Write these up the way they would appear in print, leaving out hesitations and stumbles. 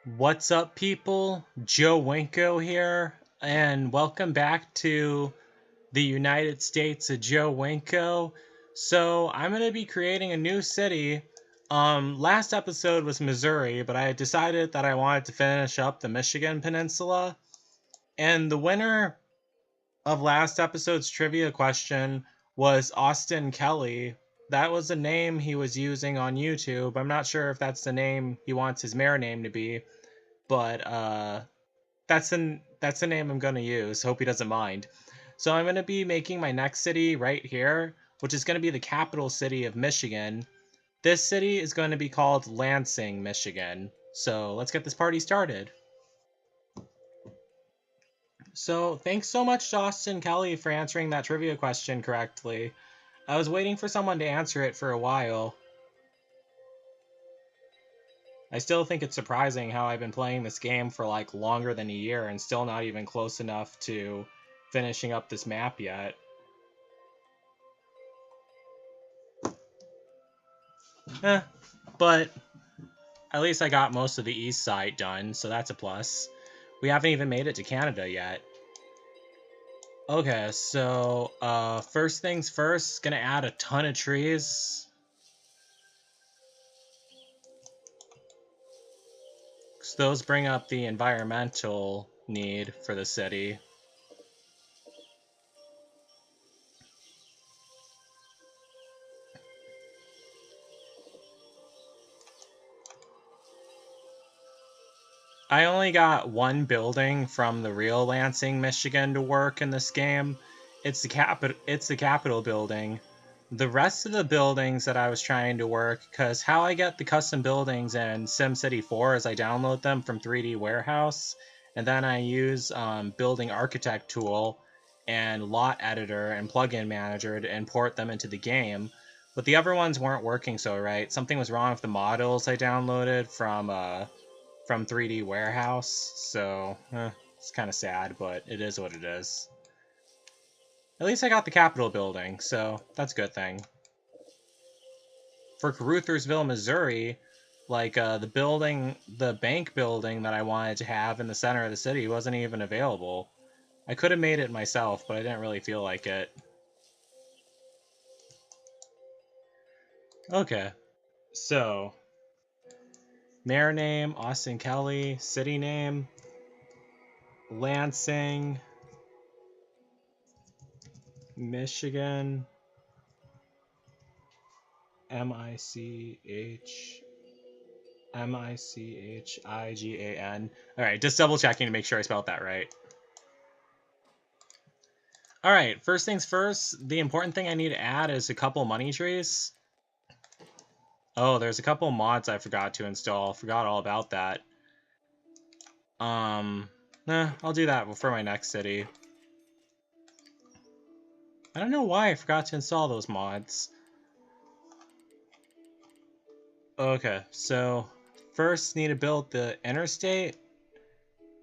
What's up, people? Joe Winko here, and welcome back to the United States of Joe Winko. So, I'm going to be creating a new city. Last episode was Missouri, but I decided that I wanted to finish up the Michigan Peninsula. And the winner of last episode's trivia question was Austin Kelly. That was the name he was using on YouTube. I'm not sure if that's the name he wants his mayor name to be, but that's the name I'm gonna use. Hope he doesn't mind. So I'm gonna be making my next city right here, which is gonna be the capital city of Michigan. This city is going to be called Lansing, Michigan. So let's get this party started. So thanks so much to Austin Kelly for answering that trivia question correctly. I was waiting for someone to answer it for a while. I still think it's surprising how I've been playing this game for like longer than a year and still not even close enough to finishing up this map yet. But at least I got most of the east side done, so that's a plus. We haven't even made it to Canada yet. Okay, so first things first, gonna add a ton of trees. So those bring up the environmental need for the city. I only got one building from the real Lansing, Michigan to work in this game. It's the capital building. The rest of the buildings that I was trying to work, because how I get the custom buildings in SimCity 4 is I download them from 3D Warehouse, and then I use Building Architect tool and Lot Editor and Plugin Manager to import them into the game. But the other ones weren't working so right. Something was wrong with the models I downloaded from 3D Warehouse, so it's kind of sad, but it is what it is. At least I got the Capitol building, so that's a good thing. For Caruthersville, Missouri, like the bank building that I wanted to have in the center of the city wasn't even available. I could have made it myself, but I didn't really feel like it. Okay, so mayor name, Austin Kelly, city name, Lansing, Michigan, Michigan. Alright, just double checking to make sure I spelled that right. Alright, first things first, the important thing I need to add is a couple money trees. Oh, there's a couple mods I forgot to install. Forgot all about that. I'll do that for my next city. I don't know why I forgot to install those mods. Okay, so first need to build the interstate.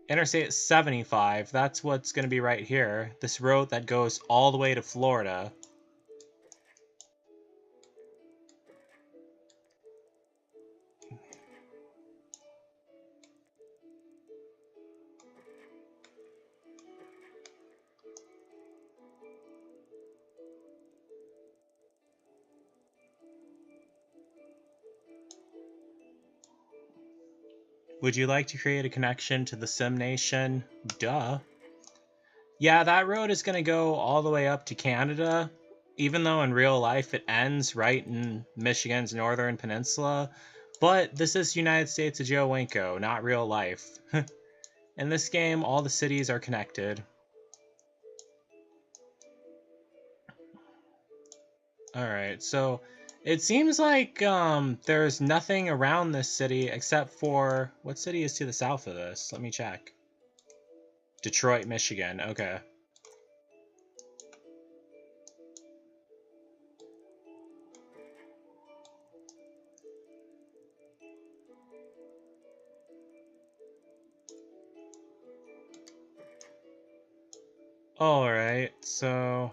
Interstate 75, that's what's going to be right here. This road that goes all the way to Florida. Would you like to create a connection to the Sim Nation? Duh. Yeah, that road is going to go all the way up to Canada, even though in real life it ends right in Michigan's northern peninsula. But this is United States of Joe Winko, not real life. In this game, all the cities are connected. Alright, so it seems like there's nothing around this city except for... What city is to the south of this? Let me check. Detroit, Michigan. Okay. Alright, so...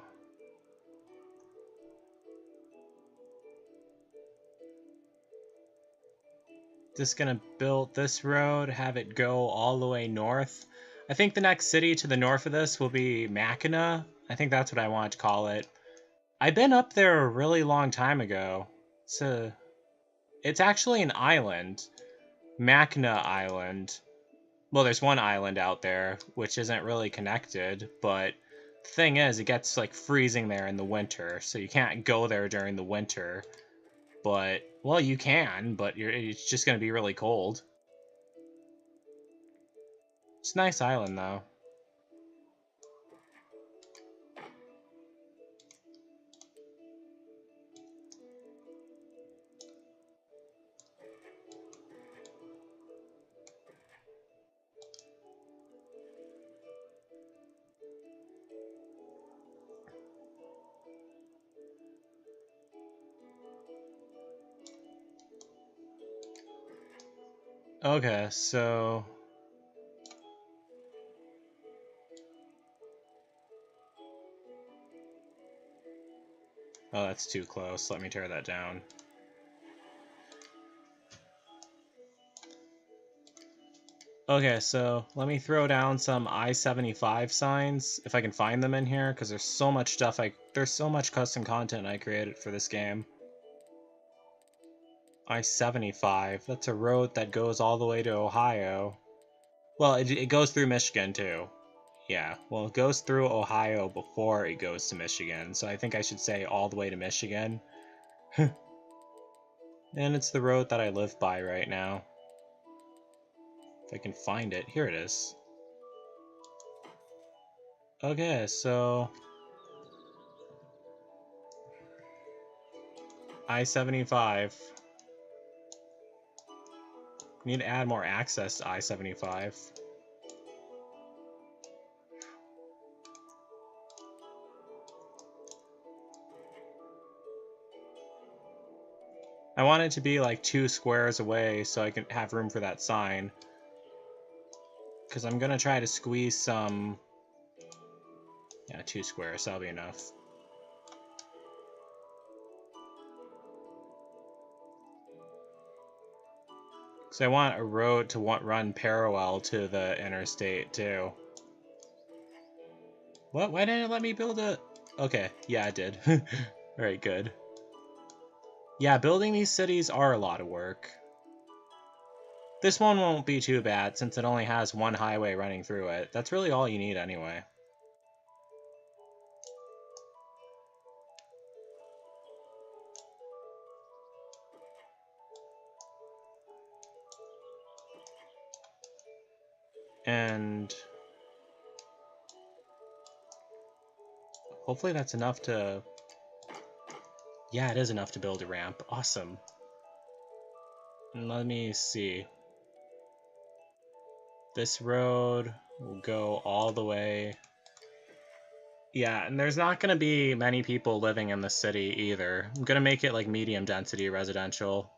Just gonna build this road, have it go all the way north. I think the next city to the north of this will be Mackinac. I think that's what I want to call it. I've been up there a really long time ago. It's actually an island. Mackinac Island. Well, there's one island out there, which isn't really connected, but the thing is, it gets, like, freezing there in the winter, so you can't go there during the winter. But, well, you can, but it's just gonna be really cold. It's a nice island, though. Okay, so... Oh, that's too close. Let me tear that down. Okay, so let me throw down some I-75 signs, if I can find them in here, because there's so much stuff there's so much custom content I created for this game. I-75, that's a road that goes all the way to Ohio. Well, it goes through Michigan, too. Yeah, well, it goes through Ohio before it goes to Michigan, so I think I should say all the way to Michigan. And it's the road that I live by right now. If I can find it. Here it is. Okay, so... I-75. Need to add more access to I-75. I want it to be like 2 squares away so I can have room for that sign. Because I'm going to try to squeeze some... Yeah, 2 squares, that'll be enough. So I want a road to run parallel to the interstate, too. What? Why didn't it let me build it? Okay, yeah, it did. Alright, good. Yeah, building these cities are a lot of work. This one won't be too bad, since it only has one highway running through it. That's really all you need anyway. And... hopefully that's enough to... Yeah, it is enough to build a ramp. Awesome. And let me see. This road will go all the way... Yeah, and there's not going to be many people living in the city either. I'm going to make it like medium density residential.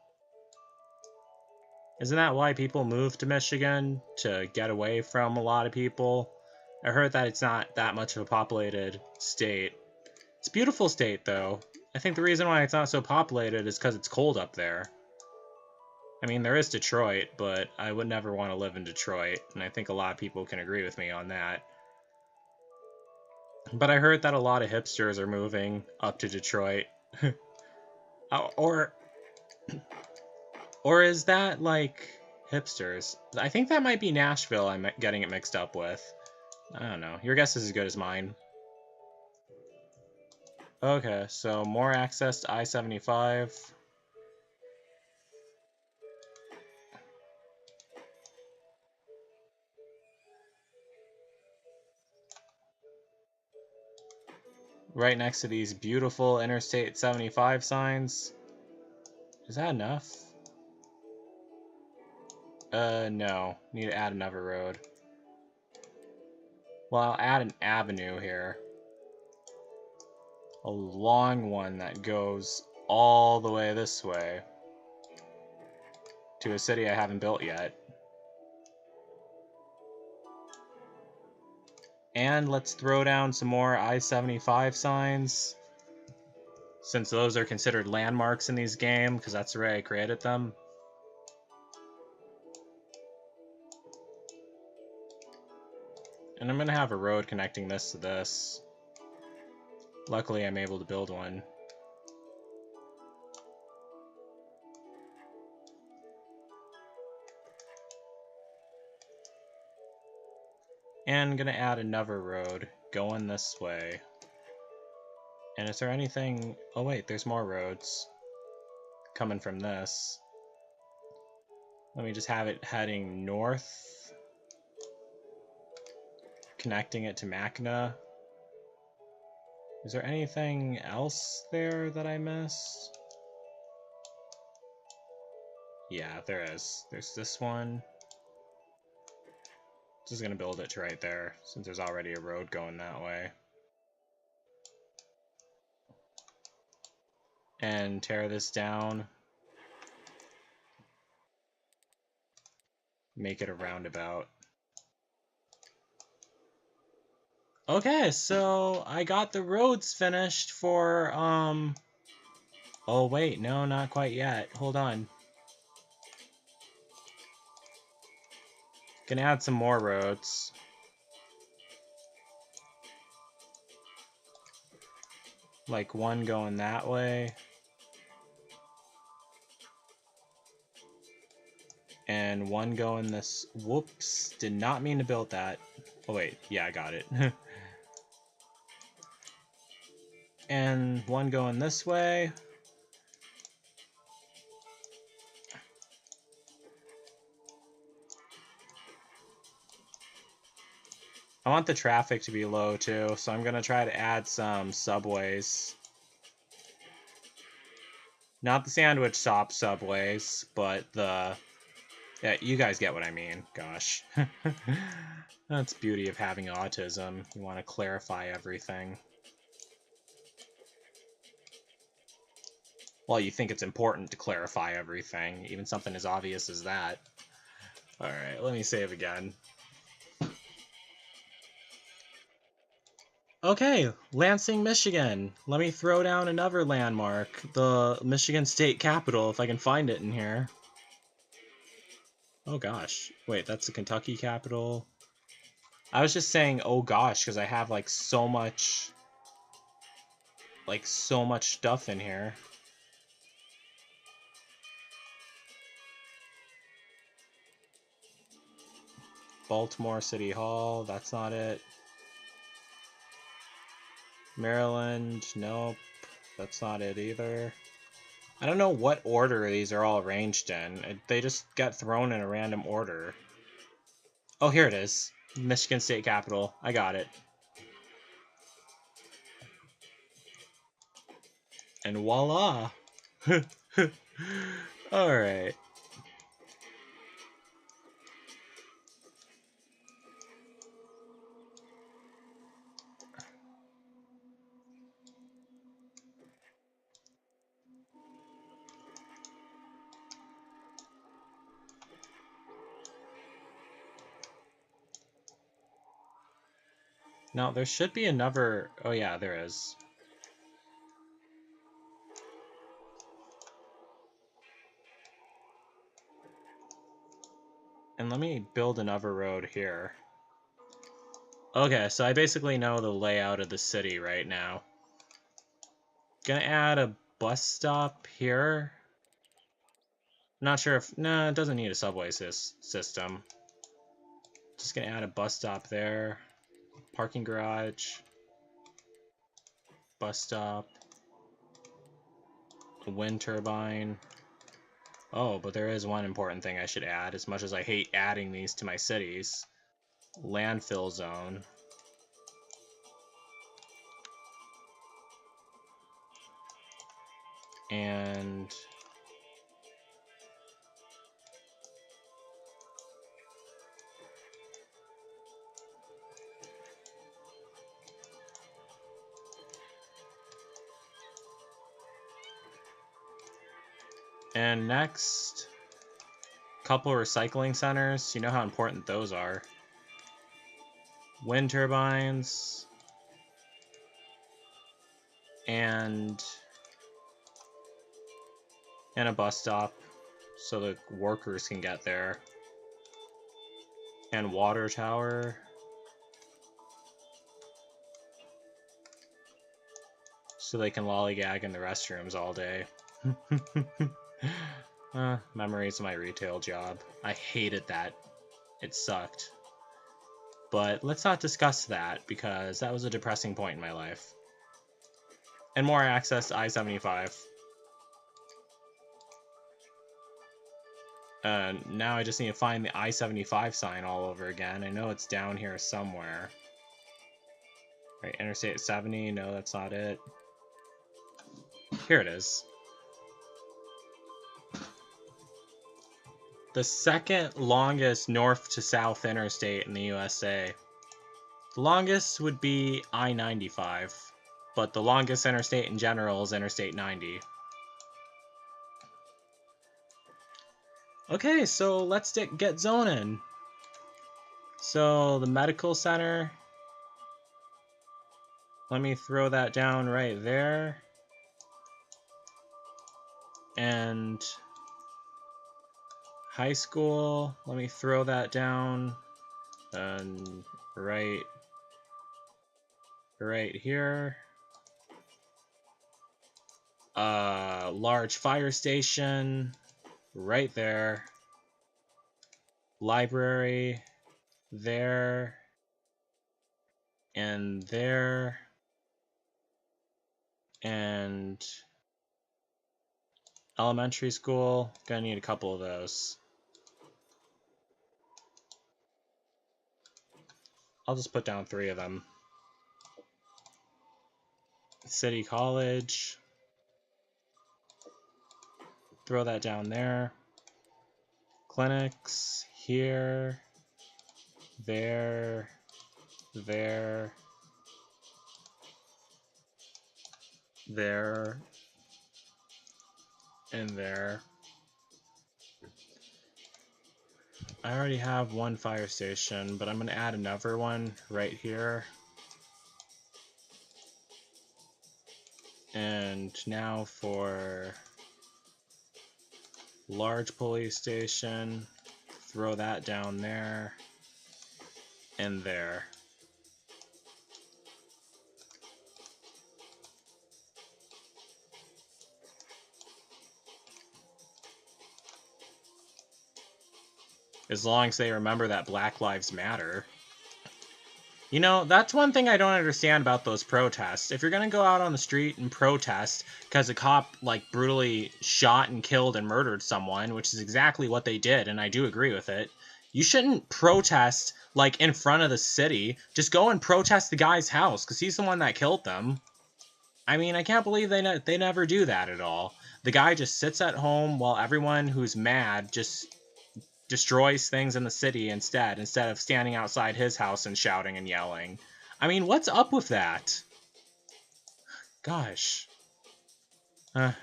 Isn't that why people moved to Michigan? To get away from a lot of people? I heard that it's not that much of a populated state. It's a beautiful state, though. I think the reason why it's not so populated is because it's cold up there. I mean, there is Detroit, but I would never want to live in Detroit, and I think a lot of people can agree with me on that. But I heard that a lot of hipsters are moving up to Detroit. Or is that, like, hipsters? I think that might be Nashville I'm getting it mixed up with. I don't know. Your guess is as good as mine. Okay, so more access to I-75. Right next to these beautiful Interstate 75 signs. Is that enough? No. Need to add another road. Well, I'll add an avenue here. A long one that goes all the way this way. To a city I haven't built yet. And let's throw down some more I-75 signs. Since those are considered landmarks in these games, because that's the way I created them. And I'm gonna have a road connecting this to this. Luckily, I'm able to build one. And I'm gonna add another road going this way. And is there anything... Oh wait, there's more roads coming from this. Let me just have it heading north, connecting it to Machina. Is there anything else there that I missed? Yeah, there is. There's this one. Just gonna build it to right there, since there's already a road going that way. And tear this down. Make it a roundabout. Okay, so I got the roads finished for, Oh wait, no, not quite yet. Hold on. Gonna add some more roads. Like one going that way. And one going this... Whoops, did not mean to build that. Oh wait, yeah, I got it. And one going this way. I want the traffic to be low too, so I'm gonna try to add some subways. Not the sandwich shop subways, but the... Yeah, you guys get what I mean. Gosh. That's the beauty of having autism. You want to clarify everything. Well, you think it's important to clarify everything, even something as obvious as that. Alright, let me save again. Okay, Lansing, Michigan. Let me throw down another landmark. The Michigan State Capitol, if I can find it in here. Oh gosh. Wait, that's the Kentucky Capitol. I was just saying, oh gosh, because I have like so much stuff in here. Baltimore City Hall, that's not it. Maryland, nope, that's not it either. I don't know what order these are all arranged in. They just got thrown in a random order. Oh, here it is. Michigan State Capitol. I got it. And voila! Alright. Now, there should be another... Oh yeah, there is. And let me build another road here. Okay, so I basically know the layout of the city right now. Gonna add a bus stop here. Not sure if... Nah, it doesn't need a subway system. Just gonna add a bus stop there. Parking garage. Bus stop. A wind turbine. Oh, but there is one important thing I should add, as much as I hate adding these to my cities. Landfill zone. And... And next, couple recycling centers. You know how important those are. Wind turbines. And a bus stop so the workers can get there. And water tower. so they can lollygag in the restrooms all day. Memories of my retail job. I hated that. It sucked. But let's not discuss that, because that was a depressing point in my life. And more access to I-75. Now I just need to find the I-75 sign all over again. I know it's down here somewhere. Right, Interstate 70, no, that's not it. Here it is. The second longest north to south interstate in the USA. The longest would be I-95, but the longest interstate in general is Interstate 90. Okay, so let's get zoning. So the medical center, let me throw that down right there. And high school, let me throw that down and right here. Large fire station right there. Library there and there. And elementary school, gonna need a couple of those. I'll just put down 3 of them. City College. Throw that down there. Clinics here, there, there, and there. I already have one fire station, but I'm going to add another one right here. And now for large police station, throw that down there and there. As long as they remember that Black Lives Matter. You know, that's one thing I don't understand about those protests. If you're gonna go out on the street and protest because a cop, like, brutally shot and killed and murdered someone, which is exactly what they did, and I do agree with it, you shouldn't protest, like, in front of the city. Just go and protest the guy's house, because he's the one that killed them. I mean, I can't believe they never do that at all. The guy just sits at home while everyone who's mad just destroys things in the city instead of standing outside his house and shouting and yelling. I mean, what's up with that? Gosh.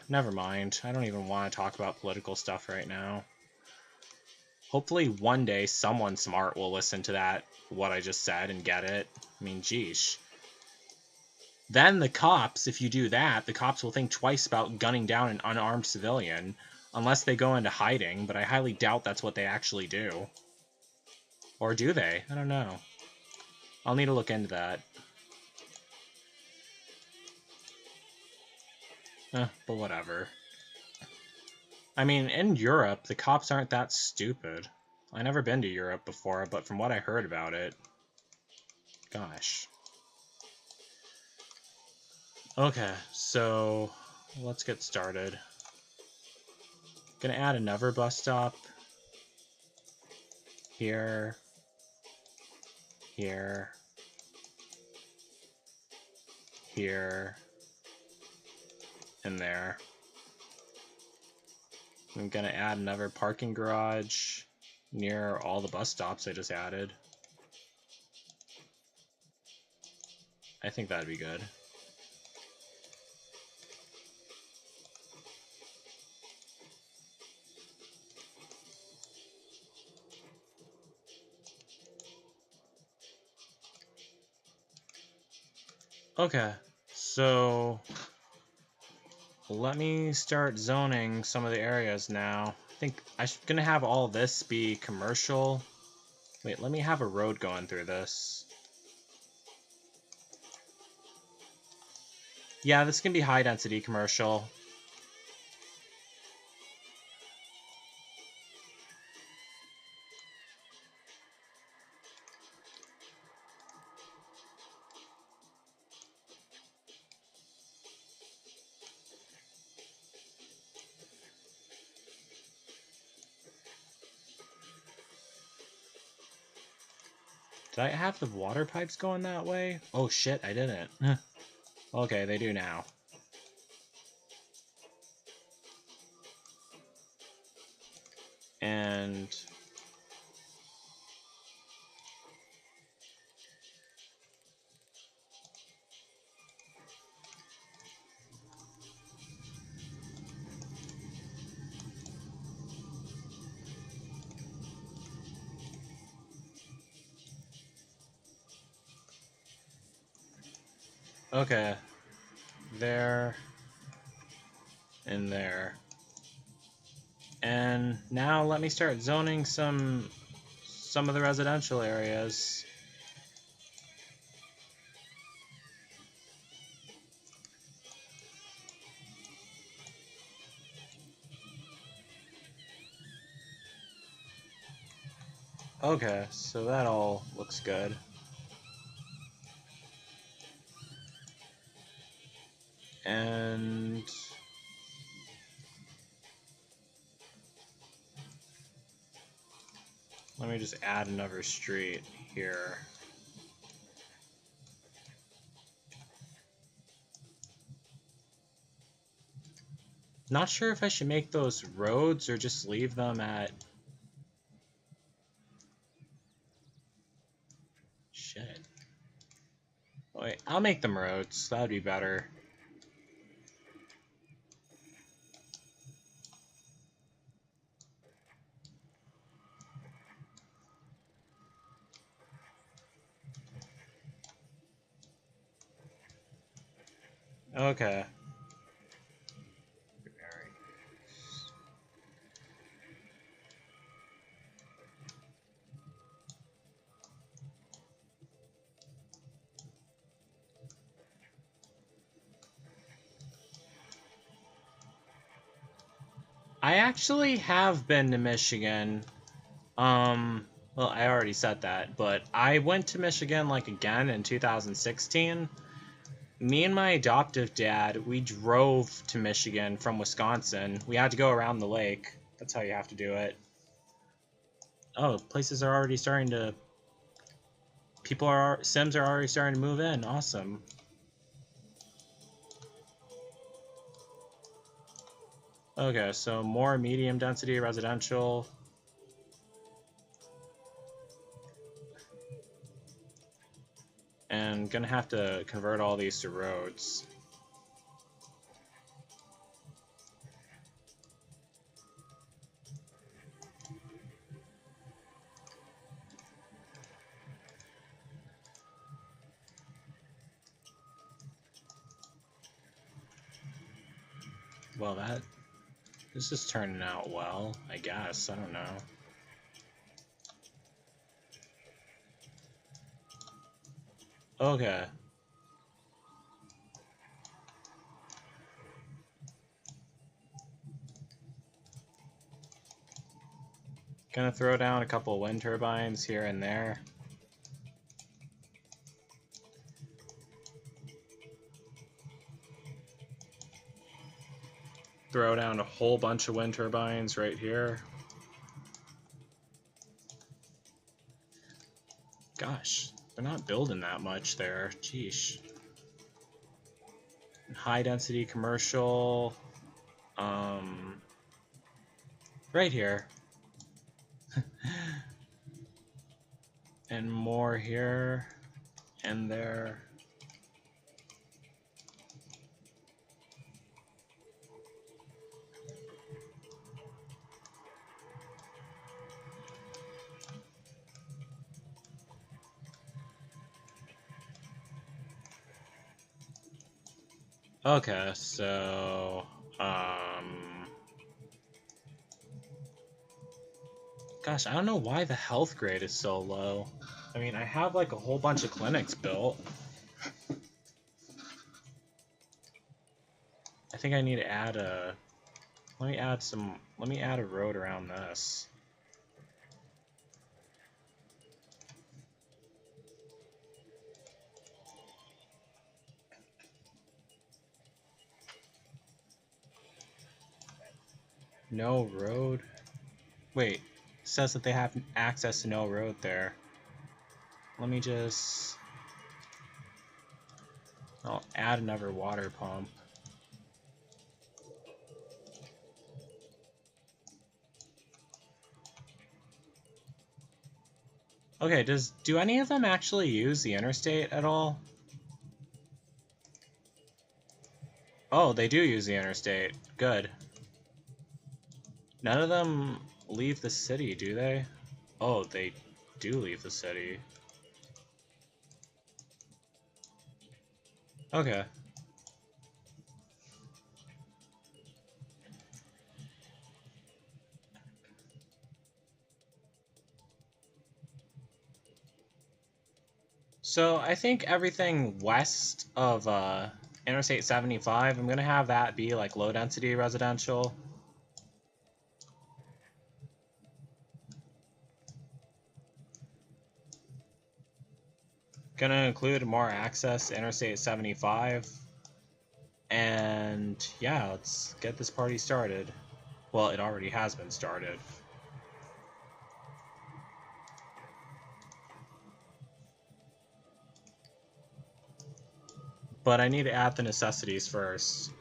Never mind. I don't even want to talk about political stuff right now. Hopefully one day someone smart will listen to that, what I just said, and get it. I mean, geesh. Then the cops, if you do that, the cops will think twice about gunning down an unarmed civilian. Unless they go into hiding, but I highly doubt that's what they actually do. Or do they? I don't know. I'll need to look into that. But whatever. I mean, in Europe, the cops aren't that stupid. I've never been to Europe before, but from what I heard about it... Gosh. Okay, so... let's get started. Gonna add another bus stop here, here, here, and there. I'm gonna add another parking garage near all the bus stops I just added. I think that'd be good. Okay, so let me start zoning some of the areas now. I think I'm gonna have all this be commercial. Wait, let me have a road going through this. Yeah, this can be high density commercial. Did I have the water pipes going that way? Oh shit, I didn't. Okay, they do now. And... okay. There. And there. And now let me start zoning some of the residential areas. Okay, so that all looks good. And let me just add another street here. Not sure if I should make those roads or just leave them at... Shit. Wait, I'll make them roads. That would be better. Okay. I actually have been to Michigan. Well, I already said that, but I went to Michigan, like, again in 2016. Me and my adoptive dad, we drove to Michigan from Wisconsin. We had to go around the lake. That's how you have to do it. Oh, places are already starting to... Sims are already starting to move in. Awesome. Okay, so more medium density residential. And gonna have to convert all these to roads. Well, this is turning out well, I guess. I don't know. Okay. Gonna throw down a couple wind turbines here and there. Throw down a whole bunch of wind turbines right here. Gosh, they're not building that much there. Jeesh. High density commercial. Right here. And more here and there. Okay, so gosh, I don't know why the health grade is so low. I mean, I have like a whole bunch of clinics built. I think I need to add a... Let me add a road around this. No road? Wait, it says that they have access to no road there. Let me just... I'll add another water pump. Okay, do any of them actually use the interstate at all? Oh, they do use the interstate. Good. None of them leave the city, do they? Oh, they do leave the city. Okay. So I think everything west of Interstate 75, I'm gonna have that be like low density residential. Gonna include more access to Interstate 75. And yeah, let's get this party started. Well, it already has been started. But I need to add the necessities first.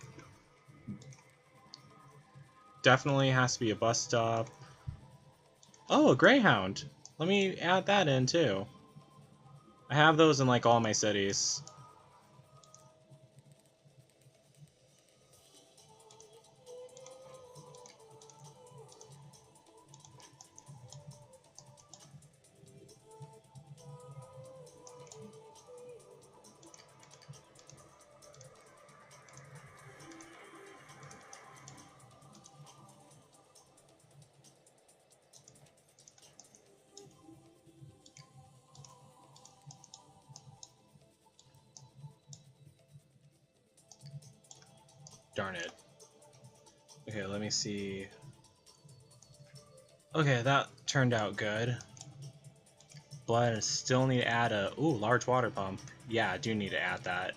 Definitely has to be a bus stop. Oh, a Greyhound! Let me add that in too. I have those in like all my cities. Darn it. Okay, let me see. Okay, that turned out good. But I still need to add a... Ooh, large water pump. Yeah, I do need to add that.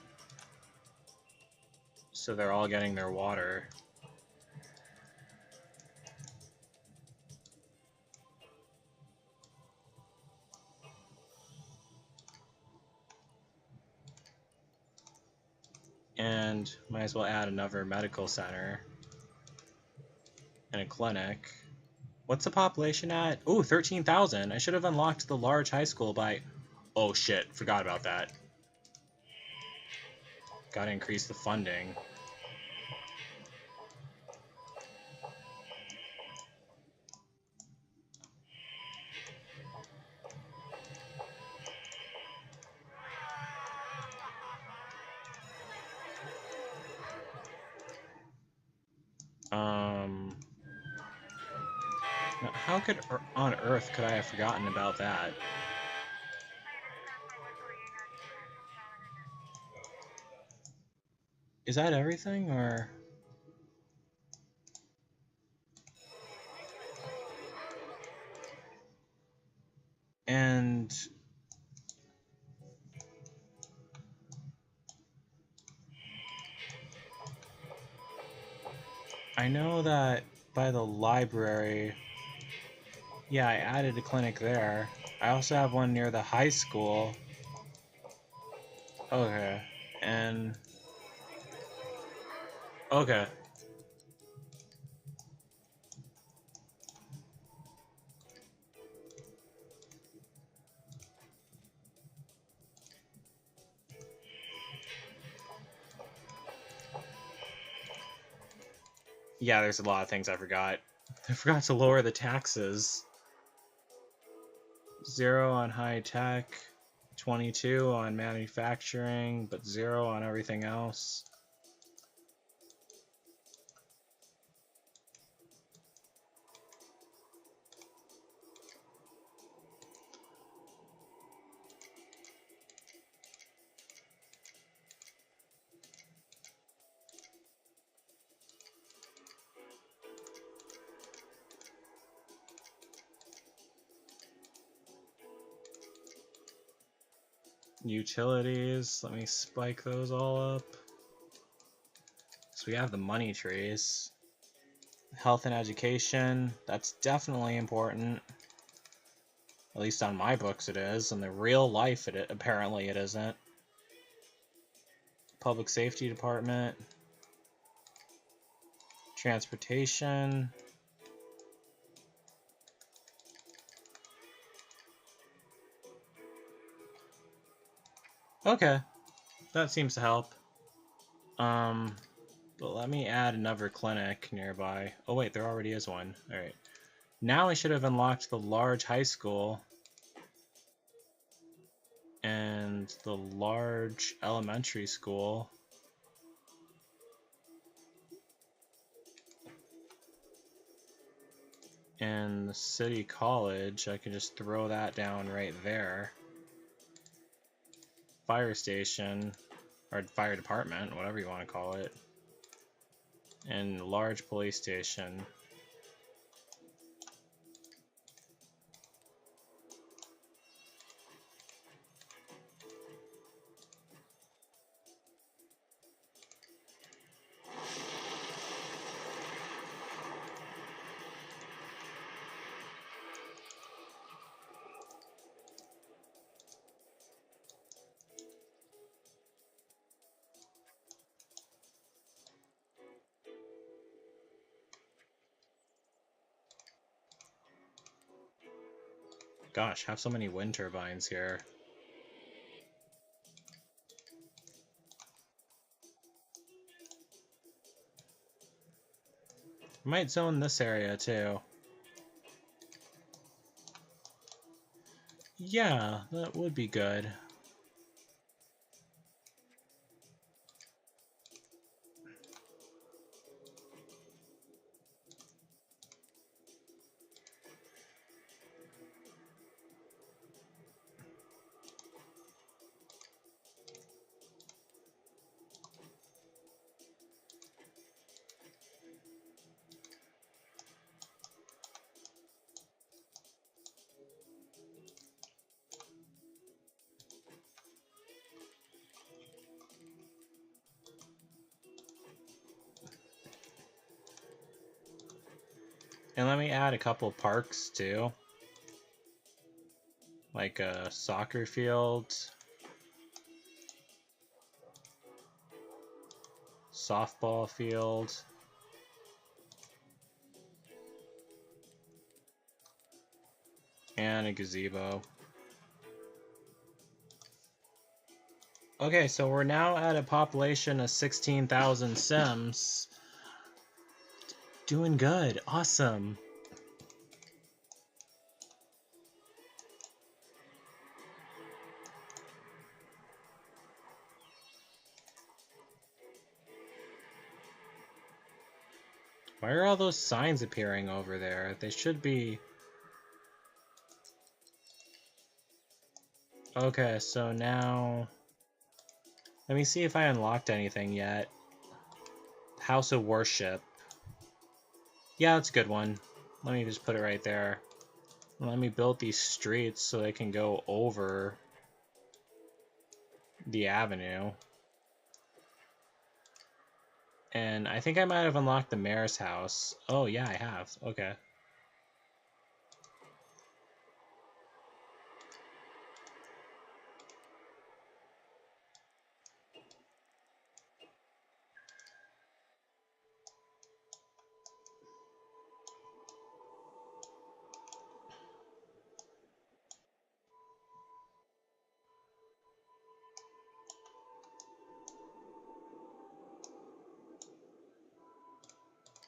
So they're all getting their water. And might as well add another medical center. And a clinic. What's the population at? Ooh, 13,000. I should have unlocked the large high school by... Oh shit, forgot about that. Gotta increase the funding. How on earth could I have forgotten about that? Is that everything, or...? And... I know that by the library... Yeah, I added a clinic there. I also have one near the high school. Okay, and... Okay. Yeah, there's a lot of things I forgot. I forgot to lower the taxes. 0 on high tech, 22 on manufacturing, but 0 on everything else. Utilities, let me spike those all up. So we have the money trees. Health and education, that's definitely important. At least on my books it is. In the real life, apparently it isn't. Public safety department. Transportation. Okay, that seems to help. But let me add another clinic nearby. Oh wait, there already is one. Alright. Now I should have unlocked the large high school and the large elementary school. And the city college, I can just throw that down right there. Fire station, or fire department, whatever you want to call it. And large police station. Gosh, have so many wind turbines here. I might zone this area too. Yeah, that would be good. And let me add a couple parks too. Like a soccer field, softball field, and a gazebo. Okay, so we're now at a population of 16,000 Sims. Doing good, awesome. Why are all those signs appearing over there? They should be... Okay, so now... Let me see if I unlocked anything yet. House of Worship. Yeah, that's a good one. Let me just put it right there. Let me build these streets so they can go over the avenue. And I think I might have unlocked the mayor's house. Oh, yeah, I have. Okay.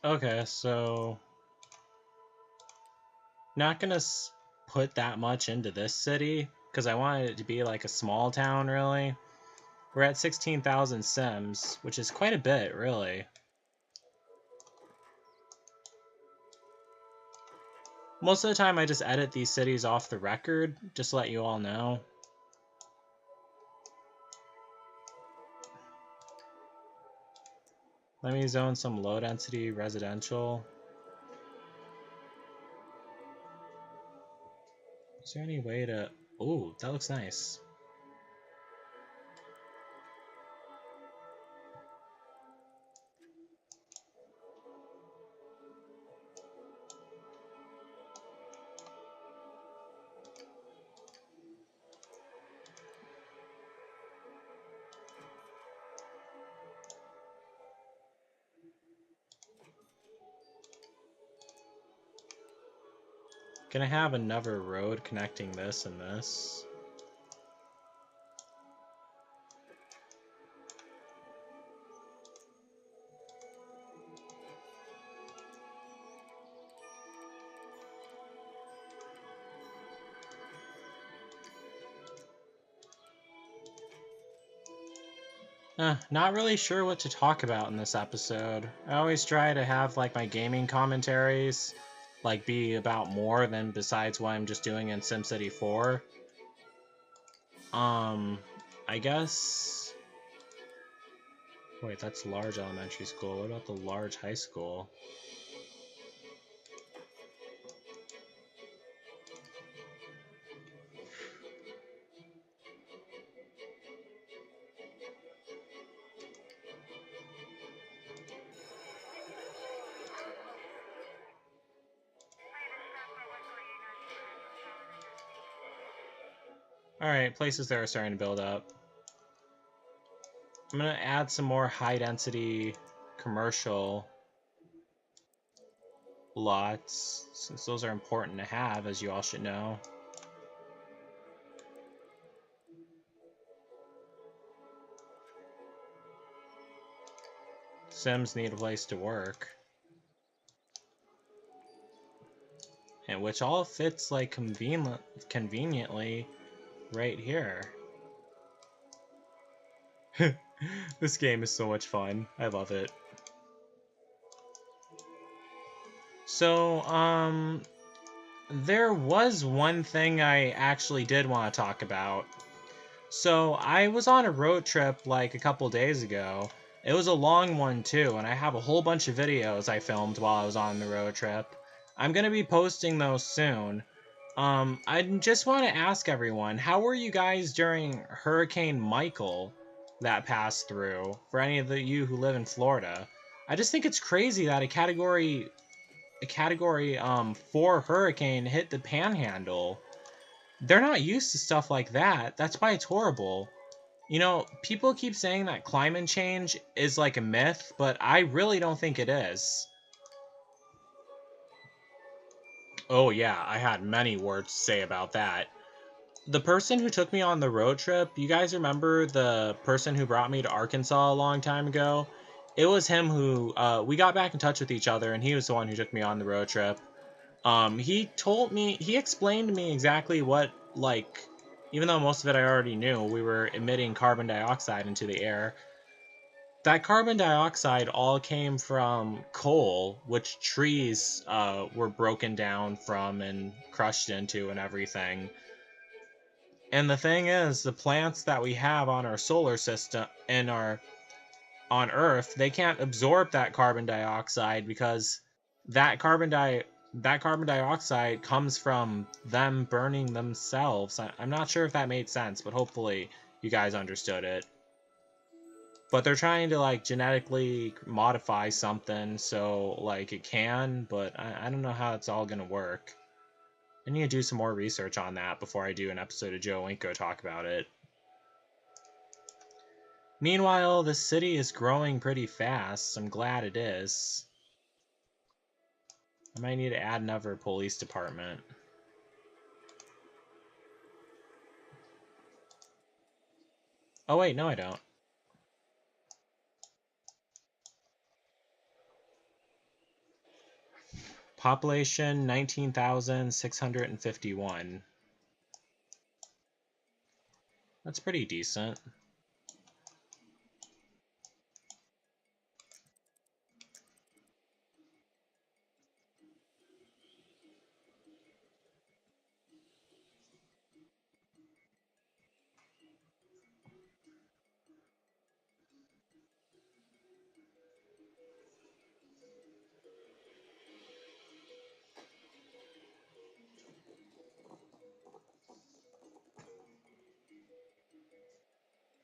Okay, so... Not gonna put that much into this city, because I wanted it to be like a small town, really. We're at 16,000 Sims, which is quite a bit, really. Most of the time I just edit these cities off the record, just to let you all know. Let me zone some low-density residential. Is there any way to... Ooh, that looks nice. Gonna have another road connecting this and this. Not really sure what to talk about in this episode. I always try to have like my gaming commentaries like be about more than besides what I'm just doing in SimCity 4. I guess. Wait, that's large elementary school. What about the large high school? Alright, places there are starting to build up. I'm gonna add some more high density commercial lots, since those are important to have, as you all should know. Sims need a place to work. And which all fits like conveniently right here. This game is so much fun. I love it. So, there was one thing I actually did want to talk about. So, I was on a road trip like a couple days ago. It was a long one too, and I have a whole bunch of videos I filmed while I was on the road trip. I'm going to be posting those soon. I just want to ask everyone, how were you guys during Hurricane Michael that passed through, for any of you who live in Florida? I just think it's crazy that a category 4 hurricane hit the Panhandle. They're not used to stuff like that. That's why it's horrible. You know, people keep saying that climate change is like a myth, but I really don't think it is. Oh yeah, I had many words to say about that. The person who took me on the road trip, you guys remember the person who brought me to Arkansas a long time ago? It was him who, we got back in touch with each other, and he was the one who took me on the road trip. He explained to me exactly what, like, even though most of it I already knew, we were emitting carbon dioxide into the air. That carbon dioxide all came from coal, which trees were broken down from and crushed into and everything. And the thing is, the plants that we have on our solar system and on Earth, they can't absorb that carbon dioxide because that that carbon dioxide comes from them burning themselves. I'm not sure if that made sense, but hopefully you guys understood it. But they're trying to like genetically modify something so like it can, but I don't know how it's all gonna work. I need to do some more research on that before I do an episode of Joe Winko talk about it. Meanwhile, the city is growing pretty fast. I'm glad it is. I might need to add another police department. Oh wait, no I don't. Population 19,651. That's pretty decent.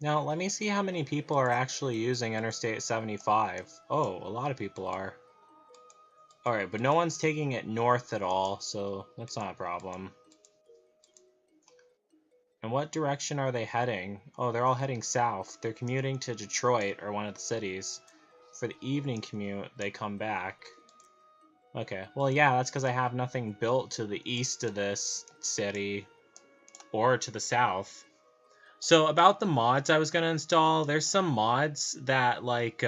Now, let me see how many people are actually using Interstate 75. Oh, a lot of people are. Alright, but no one's taking it north at all, so that's not a problem. In what direction are they heading? Oh, they're all heading south. They're commuting to Detroit, or one of the cities. For the evening commute, they come back. Okay, well, yeah, that's because I have nothing built to the east of this city or to the south. So about the mods I was going to install, there's some mods that, like,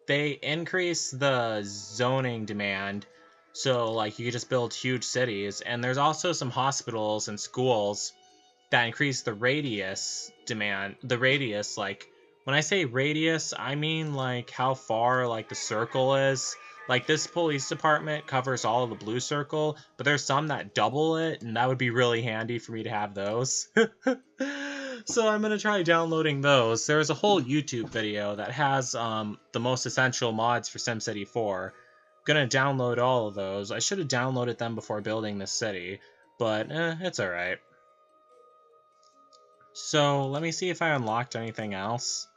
they increase the zoning demand. So, like, you could just build huge cities. And there's also some hospitals and schools that increase the radius demand. The radius, like, when I say radius, I mean, like, how far, like, the circle is. Like, this police department covers all of the blue circle, but there's some that double it, and that would be really handy for me to have those. So I'm going to try downloading those. There's a whole YouTube video that has the most essential mods for SimCity 4. I'm going to download all of those. I should have downloaded them before building this city, but it's alright. So let me see if I unlocked anything else.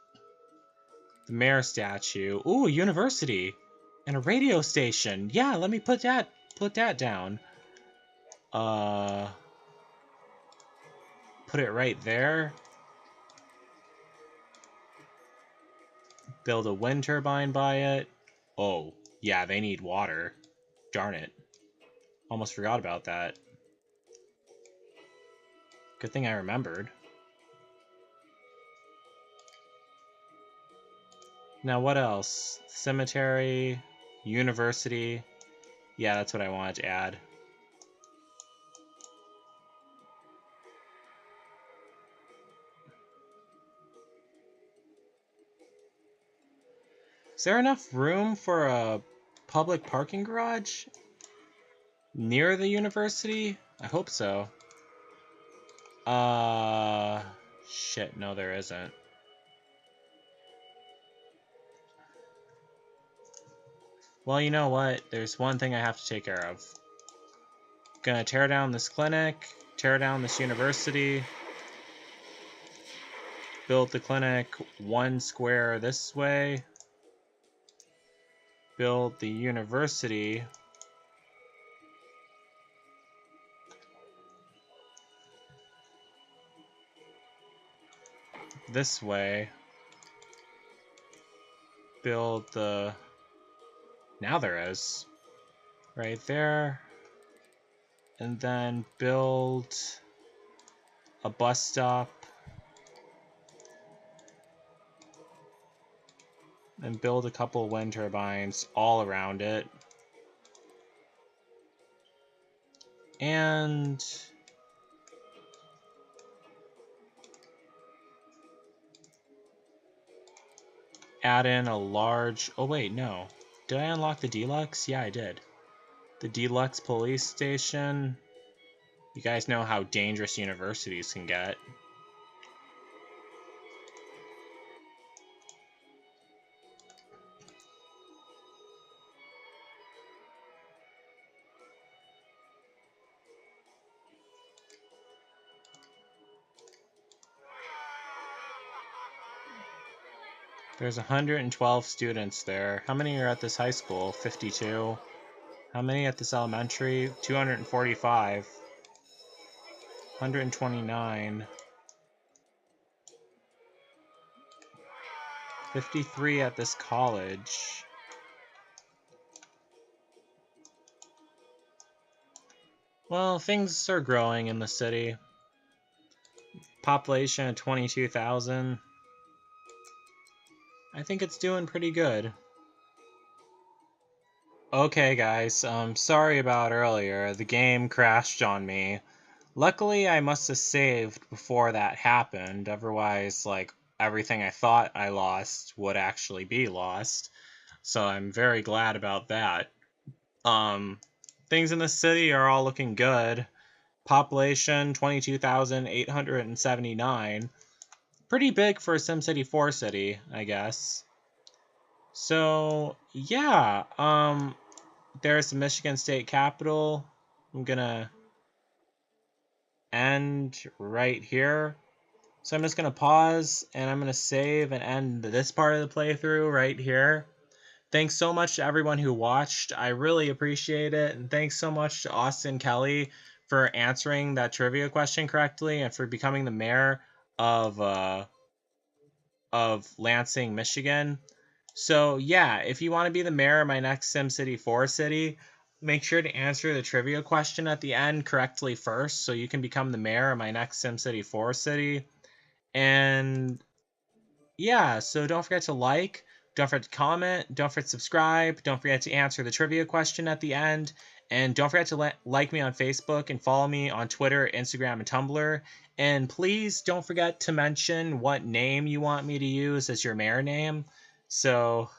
The mayor statue. Ooh, a university. And a radio station. Yeah, let me put that down. Put it right there. Build a wind turbine by it. Oh, yeah, they need water. Darn it. Almost forgot about that. Good thing I remembered. Now what else? Cemetery, university. Yeah, that's what I wanted to add. Is there enough room for a public parking garage near the university? I hope so. Shit, no there isn't. Well, you know what? There's one thing I have to take care of. Gonna tear down this clinic, tear down this university, build the clinic 1 square this way, build the university this way, build the... Now there is. Right there. And then build a bus stop. And build a couple wind turbines all around it. And... add in a large... Oh wait, no. Did I unlock the deluxe? Yeah, I did. The deluxe police station. You guys know how dangerous universities can get. There's 112 students there. How many are at this high school? 52. How many at this elementary? 245. 129. 53 at this college. Well, things are growing in the city. Population of 22,000. I think it's doing pretty good. Okay, guys, sorry about earlier. The game crashed on me. Luckily, I must have saved before that happened. Otherwise, like, everything I thought I lost would actually be lost. So I'm very glad about that. Things in the city are all looking good. Population, 22,879. Pretty big for a SimCity 4 city, I guess. So, yeah, there's the Michigan State Capitol. I'm gonna end right here. So I'm just gonna pause, and I'm gonna save and end this part of the playthrough right here. Thanks so much to everyone who watched. I really appreciate it, and thanks so much to Austin Kelly for answering that trivia question correctly and for becoming the mayor of Lansing, Michigan. So yeah, if you want to be the mayor of my next SimCity 4 city, make sure to answer the trivia question at the end correctly first so you can become the mayor of my next SimCity 4 city. And yeah, so don't forget to like, don't forget to comment, don't forget to subscribe, don't forget to answer the trivia question at the end, and don't forget to like me on Facebook and follow me on Twitter, Instagram, and Tumblr. And please don't forget to mention what name you want me to use as your mayor name. So,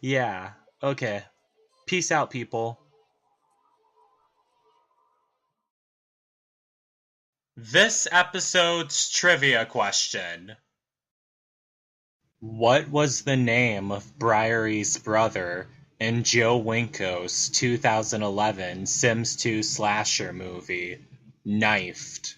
yeah, okay. Peace out, people. This episode's trivia question. What was the name of Briary's brother in Joe Winko's 2011 Sims 2 slasher movie, Knifed?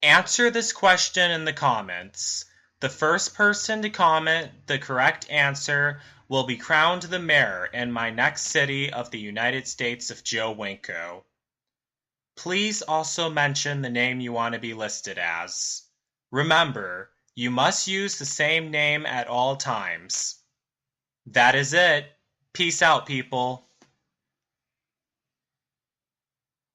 Answer this question in the comments. The first person to comment the correct answer will be crowned the mayor in my next city of the United States of Joe Winko. Please also mention the name you want to be listed as. Remember, you must use the same name at all times. That is it. Peace out, people.